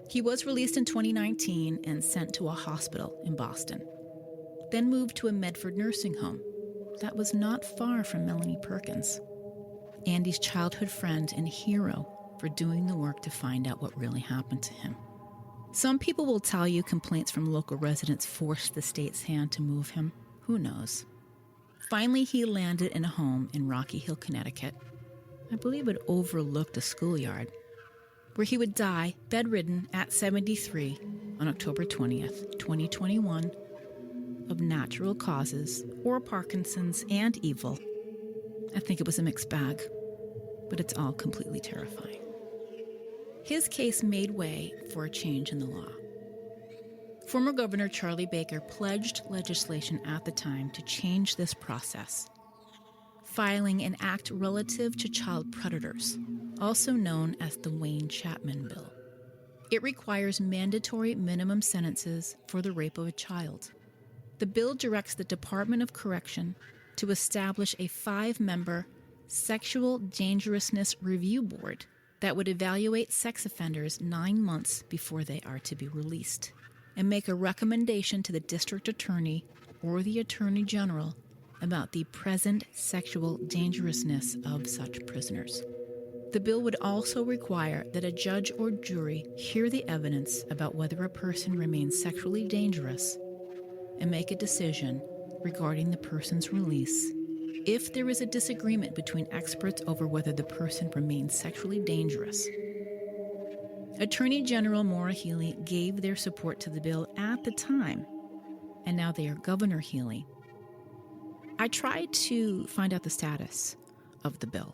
He was released in 2019 and sent to a hospital in Boston, then moved to a Medford nursing home that was not far from Melanie Perkins, Andy's childhood friend and hero for doing the work to find out what really happened to him. Some people will tell you complaints from local residents forced the state's hand to move him. Who knows? Finally, he landed in a home in Rocky Hill, Connecticut. I believe it overlooked a schoolyard, where he would die bedridden at 73 on October 20th, 2021, of natural causes or Parkinson's and evil. I think it was a mixed bag, but it's all completely terrifying. His case made way for a change in the law. Former Governor Charlie Baker pledged legislation at the time to change this process, filing an act relative to child predators, also known as the Wayne Chapman Bill. It requires mandatory minimum sentences for the rape of a child. The bill directs the Department of Correction to establish a 5-member sexual dangerousness review board that would evaluate sex offenders 9 months before they are to be released and make a recommendation to the district attorney or the attorney general about the present sexual dangerousness of such prisoners. The bill would also require that a judge or jury hear the evidence about whether a person remains sexually dangerous and make a decision regarding the person's release if there is a disagreement between experts over whether the person remains sexually dangerous. Attorney General Maura Healey gave their support to the bill at the time, and now they are Governor Healey. I tried to find out the status of the bill,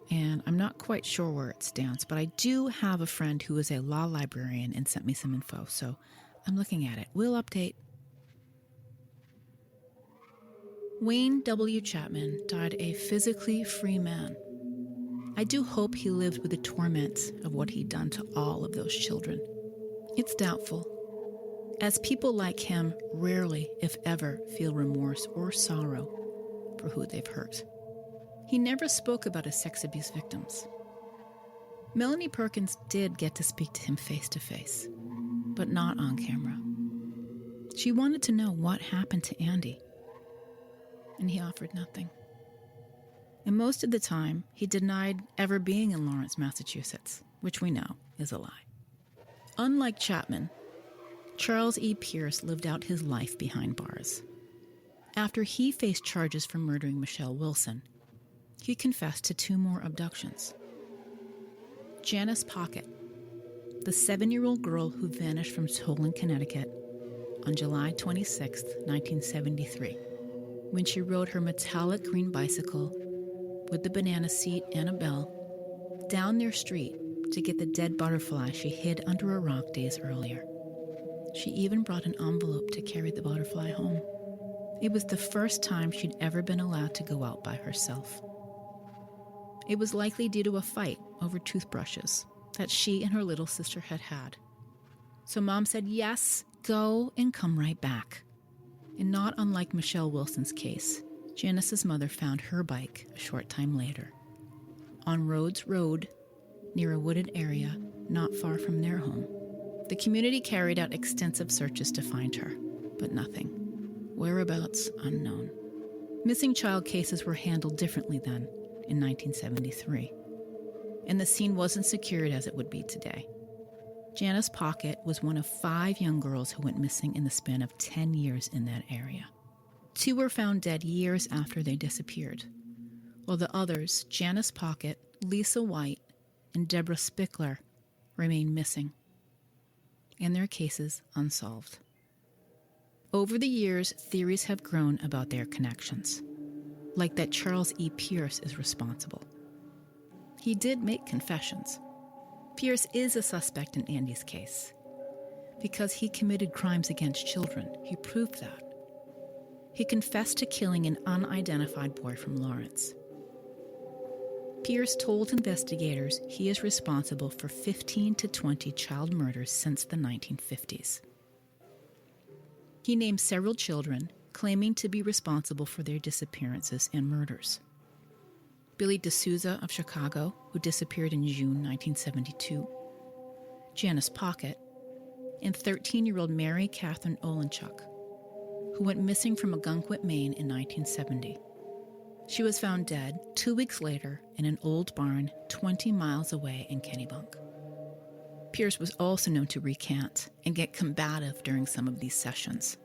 and I'm not quite sure where it stands, but I do have a friend who is a law librarian and sent me some info, so I'm looking at it. We'll update. Wayne W. Chapman died a physically free man. I do hope he lived with the torment of what he'd done to all of those children. It's doubtful, as people like him rarely, if ever, feel remorse or sorrow for who they've hurt. He never spoke about his sex abuse victims. Melanie Perkins did get to speak to him face to face, but not on camera. She wanted to know what happened to Andy, and he offered nothing. And most of the time, he denied ever being in Lawrence, Massachusetts, which we know is a lie. Unlike Chapman, Charles E. Pierce lived out his life behind bars. After he faced charges for murdering Michelle Wilson, he confessed to 2 more abductions. Janice Pocket, the 7-year-old girl who vanished from Tolan, Connecticut on July 26, 1973. when she rode her metallic green bicycle with the banana seat and a bell down their street to get the dead butterfly she hid under a rock days earlier. She even brought an envelope to carry the butterfly home. It was the first time she'd ever been allowed to go out by herself. It was likely due to a fight over toothbrushes that she and her little sister had had. So Mom said, yes, go and come right back. And not unlike Michelle Wilson's case, Janice's mother found her bike a short time later on Rhodes Road near a wooded area not far from their home. The community carried out extensive searches to find her, but nothing. Whereabouts unknown. Missing child cases were handled differently then, in 1973, and the scene wasn't secured as it would be today. Janice Pocket was one of 5 young girls who went missing in the span of 10 years in that area. 2 were found dead years after they disappeared, while the others, Janice Pocket, Lisa White, and Deborah Spickler, remain missing, and their cases unsolved. Over the years, theories have grown about their connections, like that Charles E. Pierce is responsible. He did make confessions. Pierce is a suspect in Andy's case. Because he committed crimes against children, he proved that. He confessed to killing an unidentified boy from Lawrence. Pierce told investigators he is responsible for 15 to 20 child murders since the 1950s. He named several children, claiming to be responsible for their disappearances and murders. Billy D'Souza of Chicago, who disappeared in June 1972, Janice Pocket, and 13-year-old Mary Catherine Olenchuk, who went missing from Algonquin, Maine in 1970. She was found dead 2 weeks later in an old barn 20 miles away in Kennebunk. Pierce was also known to recant and get combative during some of these sessions.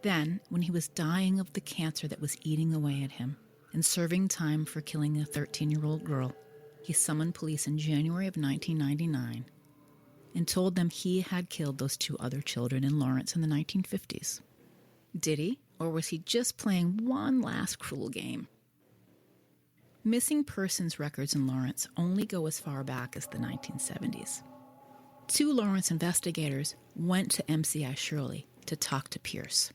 Then, when he was dying of the cancer that was eating away at him and serving time for killing a 13-year-old girl, he summoned police in January of 1999 and told them he had killed those 2 other children in Lawrence in the 1950s. Did he, or was he just playing one last cruel game? Missing persons records in Lawrence only go as far back as the 1970s. 2 Lawrence investigators went to MCI Shirley to talk to Pierce.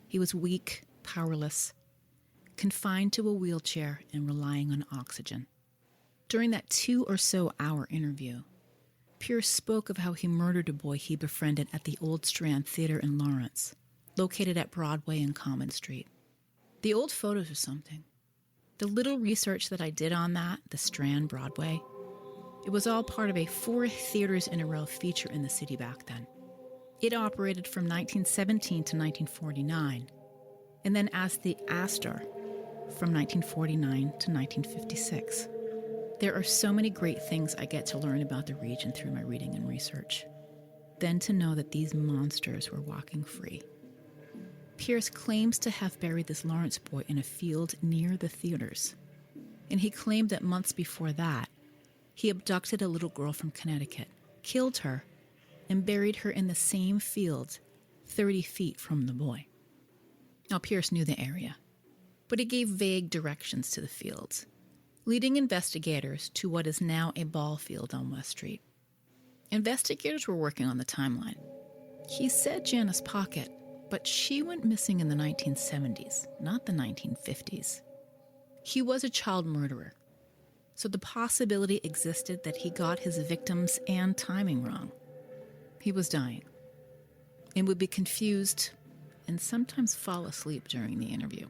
He was weak, powerless, confined to a wheelchair and relying on oxygen. During that 2 or so hour interview, Pierce spoke of how he murdered a boy he befriended at the Old Strand Theater in Lawrence, located at Broadway and Common Street. The old photos are something. The little research that I did on that, the Strand Broadway, it was all part of a 4 theaters in a row feature in the city back then. It operated from 1917 to 1949, and then as the Astor from 1949 to 1956. There are so many great things I get to learn about the region through my reading and research. Then to know that these monsters were walking free. Pierce claims to have buried this Lawrence boy in a field near the theaters, and he claimed that months before that, he abducted a little girl from Connecticut, killed her, and buried her in the same field 30 feet from the boy. Now, Pierce knew the area, but he gave vague directions to the fields, leading investigators to what is now a ball field on West Street. Investigators were working on the timeline. He said Janice Pocket, but she went missing in the 1970s, not the 1950s. He was a child murderer, so the possibility existed that he got his victims and timing wrong. He was dying and would be confused and sometimes fall asleep during the interview.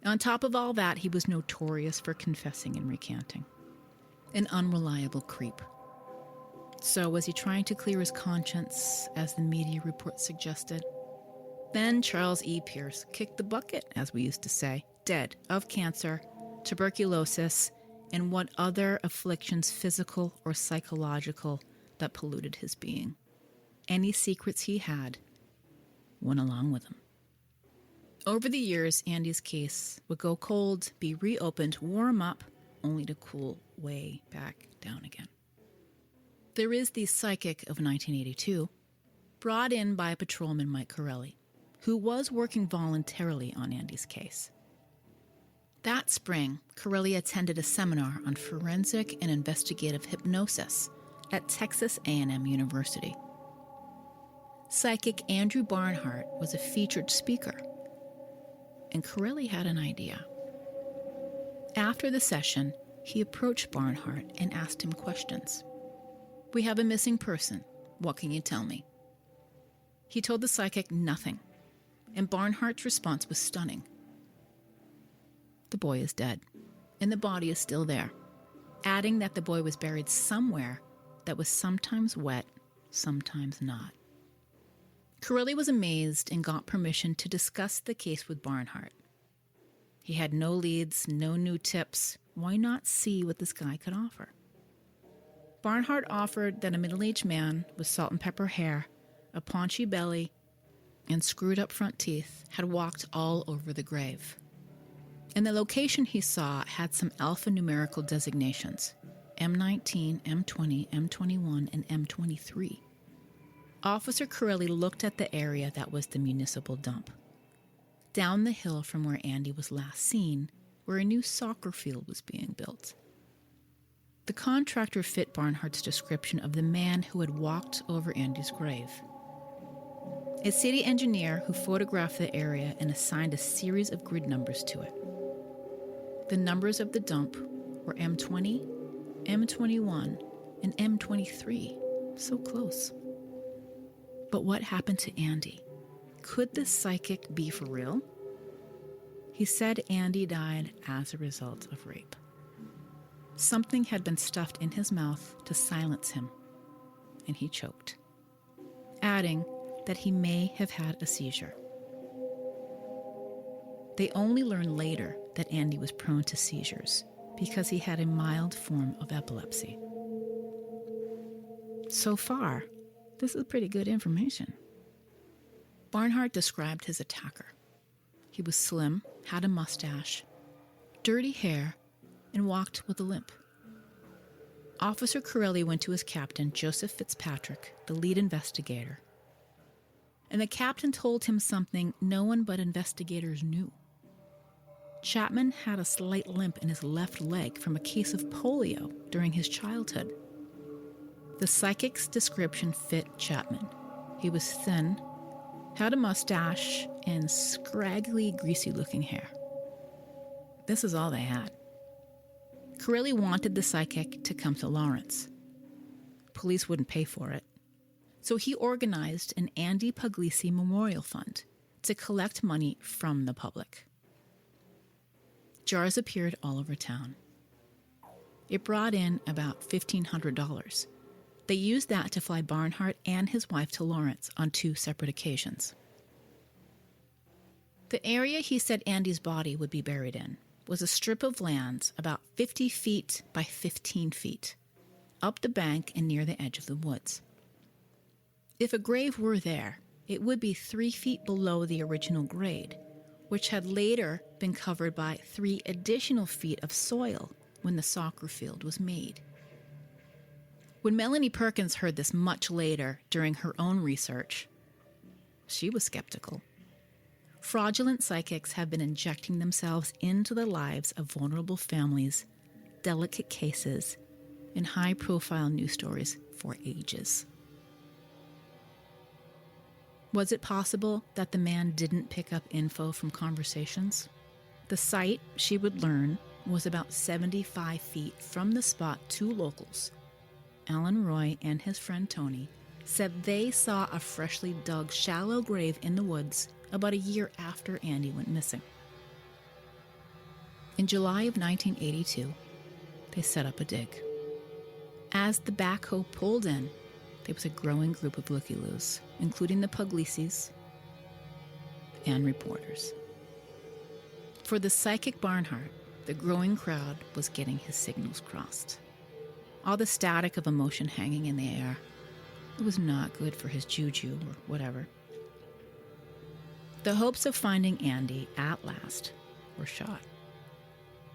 On top of all that, he was notorious for confessing and recanting. An unreliable creep. So was he trying to clear his conscience, as the media reports suggested? Then Charles E. Pierce kicked the bucket, as we used to say, dead of cancer, tuberculosis, and what other afflictions, physical or psychological, that polluted his being. Any secrets he had went along with him. Over the years, Andy's case would go cold, be reopened, warm up, only to cool way back down again. There is the psychic of 1982, brought in by patrolman Mike Corelli, who was working voluntarily on Andy's case. That spring, Corelli attended a seminar on forensic and investigative hypnosis at Texas A&M University. Psychic Andrew Barnhart was a featured speaker, and Corelli had an idea. After the session, he approached Barnhart and asked him questions. "We have a missing person. What can you tell me?" He told the psychic nothing, and Barnhart's response was stunning. "The boy is dead, and the body is still there," adding that the boy was buried somewhere that was sometimes wet, sometimes not. Corelli was amazed and got permission to discuss the case with Barnhart. He had no leads, no new tips. Why not see what this guy could offer? Barnhart offered that a middle-aged man with salt and pepper hair, a paunchy belly, and screwed-up front teeth had walked all over the grave. And the location he saw had some alphanumerical designations: M19, M20, M21, and M23. Officer Corelli looked at the area that was the municipal dump. Down the hill from where Andy was last seen, where a new soccer field was being built. The contractor fit Barnhart's description of the man who had walked over Andy's grave. A city engineer who photographed the area and assigned a series of grid numbers to it. The numbers of the dump were M20, M21, and M23. So close. But what happened to Andy? Could this psychic be for real? He said Andy died as a result of rape. Something had been stuffed in his mouth to silence him, and he choked, adding that he may have had a seizure. They only learned later that Andy was prone to seizures because he had a mild form of epilepsy. So far, this is pretty good information. Barnhart described his attacker. He was slim, had a mustache, dirty hair, and walked with a limp. Officer Corelli went to his captain, Joseph Fitzpatrick, the lead investigator. And the captain told him something no one but investigators knew. Chapman had a slight limp in his left leg from a case of polio during his childhood. The psychic's description fit Chapman. He was thin, had a mustache, and scraggly, greasy-looking hair. This is all they had. Corelli wanted the psychic to come to Lawrence. Police wouldn't pay for it, so he organized an Andy Puglisi Memorial Fund to collect money from the public. Jars appeared all over town. It brought in about $1,500. They used that to fly Barnhart and his wife to Lawrence on 2 separate occasions. The area he said Andy's body would be buried in was a strip of land about 50 feet by 15 feet, up the bank and near the edge of the woods. If a grave were there, it would be 3 feet below the original grade, which had later been covered by 3 additional feet of soil when the soccer field was made. When Melanie Perkins heard this much later during her own research, she was skeptical. Fraudulent psychics have been injecting themselves into the lives of vulnerable families, delicate cases, and high-profile news stories for ages. Was it possible that the man didn't pick up info from conversations? The site, she would learn, was about 75 feet from the spot 2 locals, Alan Roy and his friend Tony, said they saw a freshly dug shallow grave in the woods about a year after Andy went missing. In July of 1982, they set up a dig. As the backhoe pulled in, there was a growing group of looky-loos, including the Puglisis and reporters. For the psychic Barnhart, the growing crowd was getting his signals crossed. All the static of emotion hanging in the air. It was not good for his juju or whatever. The hopes of finding Andy at last were shot.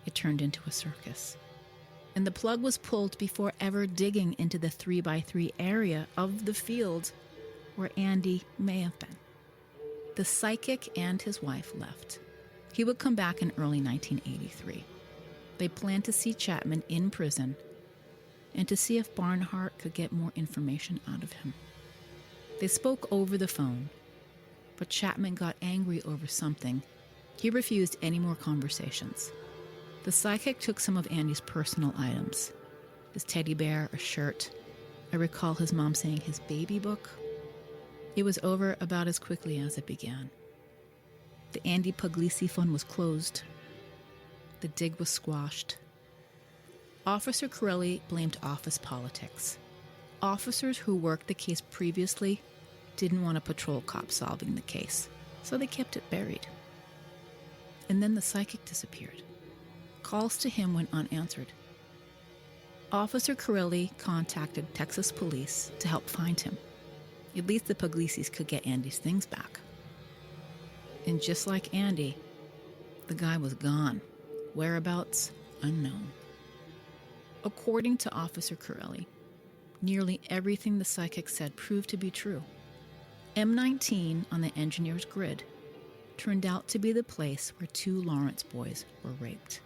It turned into a circus. And the plug was pulled before ever digging into the 3x3 area of the field where Andy may have been. The psychic and his wife left. He would come back in early 1983. They planned to see Chapman in prison and to see if Barnhart could get more information out of him. They spoke over the phone, but Chapman got angry over something. He refused any more conversations. The psychic took some of Andy's personal items, his teddy bear, a shirt. I recall his mom saying his baby book. It was over about as quickly as it began. The Andy Puglisi fund was closed. The dig was squashed. Officer Corelli blamed office politics. Officers who worked the case previously didn't want a patrol cop solving the case, so they kept it buried. And then the psychic disappeared. Calls to him went unanswered. Officer Corelli contacted Texas police to help find him. At least the Puglisis could get Andy's things back. And just like Andy, the guy was gone. Whereabouts, unknown. According to Officer Corelli, nearly everything the psychic said proved to be true. M19 on the engineer's grid turned out to be the place where 2 Lawrence boys were raped.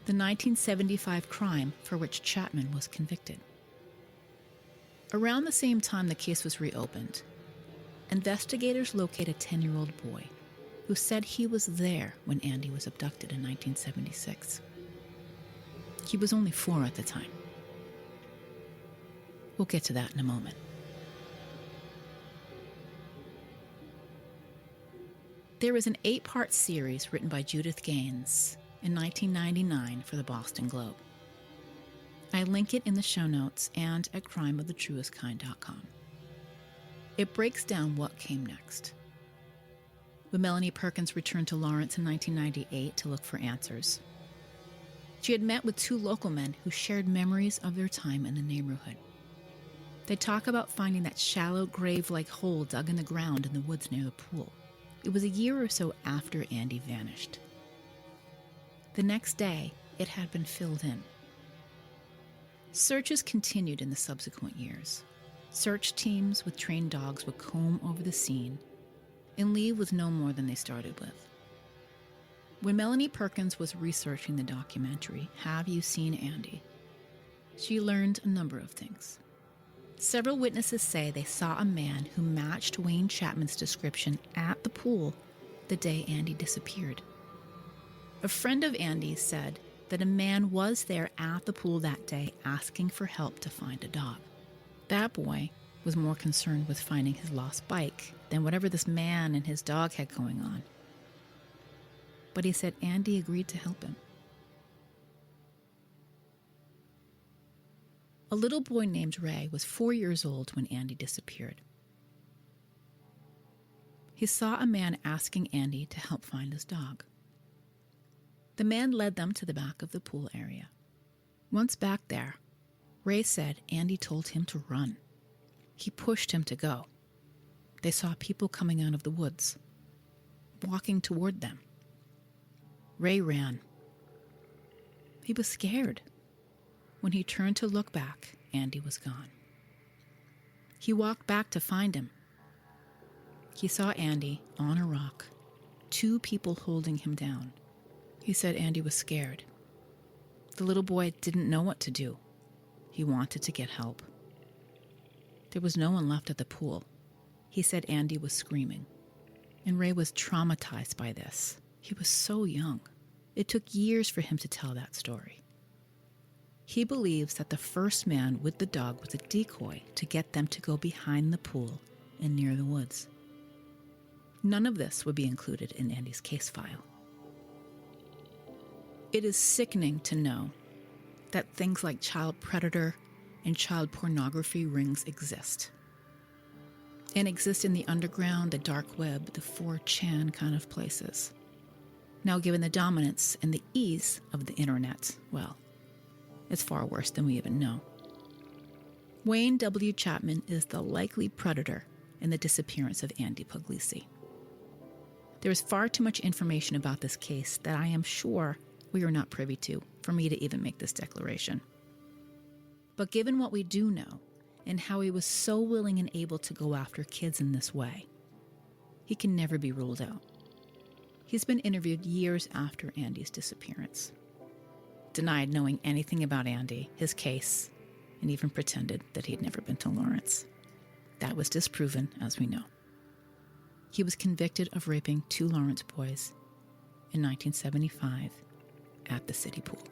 The 1975 crime for which Chapman was convicted. Around the same time the case was reopened, investigators located a 10-year-old boy who said he was there when Andy was abducted in 1976. He was only 4 at the time. We'll get to that in a moment. There was an 8-part series written by Judith Gaines in 1999 for the Boston Globe. I link it in the show notes and at crimeofthetruestkind.com. It breaks down what came next. When Melanie Perkins returned to Lawrence in 1998 to look for answers, she had met with 2 local men who shared memories of their time in the neighborhood. They talk about finding that shallow grave-like hole dug in the ground in the woods near the pool. It was a year or so after Andy vanished. The next day, it had been filled in. Searches continued in the subsequent years. Search teams with trained dogs would comb over the scene and leave with no more than they started with. When Melanie Perkins was researching the documentary, Have You Seen Andy?, she learned a number of things. Several witnesses say they saw a man who matched Wayne Chapman's description at the pool the day Andy disappeared. A friend of Andy's said that a man was there at the pool that day asking for help to find a dog. That boy was more concerned with finding his lost bike than whatever this man and his dog had going on. But he said Andy agreed to help him. A little boy named Ray was 4 years old when Andy disappeared. He saw a man asking Andy to help find his dog. The man led them to the back of the pool area. Once back there, Ray said Andy told him to run. He pushed him to go. They saw people coming out of the woods, walking toward them. Ray ran. He was scared. When he turned to look back, Andy was gone. He walked back to find him. He saw Andy on a rock, 2 people holding him down. He said Andy was scared. The little boy didn't know what to do. He wanted to get help. There was no one left at the pool. He said Andy was screaming. And Ray was traumatized by this. He was so young. It took years for him to tell that story. He believes that the first man with the dog was a decoy to get them to go behind the pool and near the woods. None of this would be included in Andy's case file. It is sickening to know that things like child predator and child pornography rings exist. And exist in the underground, the dark web, the 4chan kind of places. Now, given the dominance and the ease of the internet, well, it's far worse than we even know. Wayne W. Chapman is the likely predator in the disappearance of Andy Puglisi. There is far too much information about this case that I am sure we are not privy to for me to even make this declaration. But given what we do know, and how he was so willing and able to go after kids in this way, he can never be ruled out. He's been interviewed years after Andy's disappearance, denied knowing anything about Andy, his case, and even pretended that he'd never been to Lawrence. That was disproven, as we know. He was convicted of raping 2 Lawrence boys in 1975 at the city pool.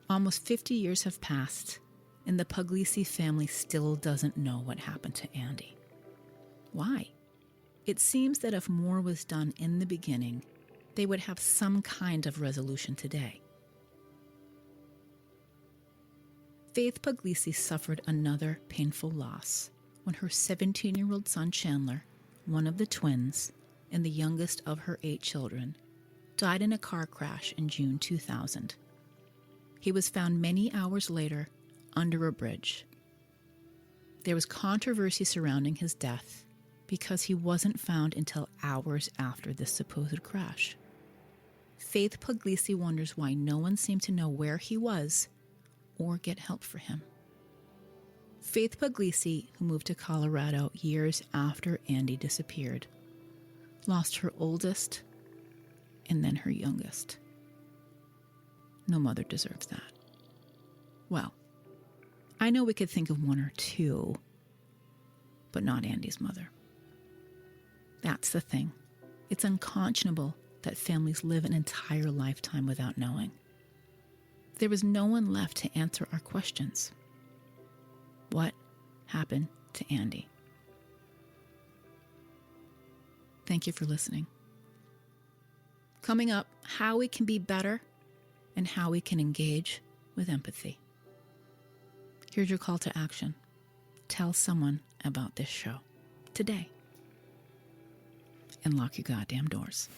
Almost 50 years have passed, and the Puglisi family still doesn't know what happened to Andy. Why? It seems that if more was done in the beginning, they would have some kind of resolution today. Faith Puglisi suffered another painful loss when her 17-year-old son Chandler, one of the twins and the youngest of her 8 children, died in a car crash in June 2000. He was found many hours later under a bridge. There was controversy surrounding his death because he wasn't found until hours after this supposed crash. Faith Puglisi wonders why no one seemed to know where he was or get help for him. Faith Puglisi, who moved to Colorado years after Andy disappeared, lost her oldest and then her youngest. No mother deserves that. Well, I know we could think of 1 or 2, but not Andy's mother. That's the thing. It's unconscionable that families live an entire lifetime without knowing. There was no one left to answer our questions. What happened to Andy? Thank you for listening. Coming up, how we can be better and how we can engage with empathy. Here's your call to action. Tell someone about this show today. And lock your goddamn doors.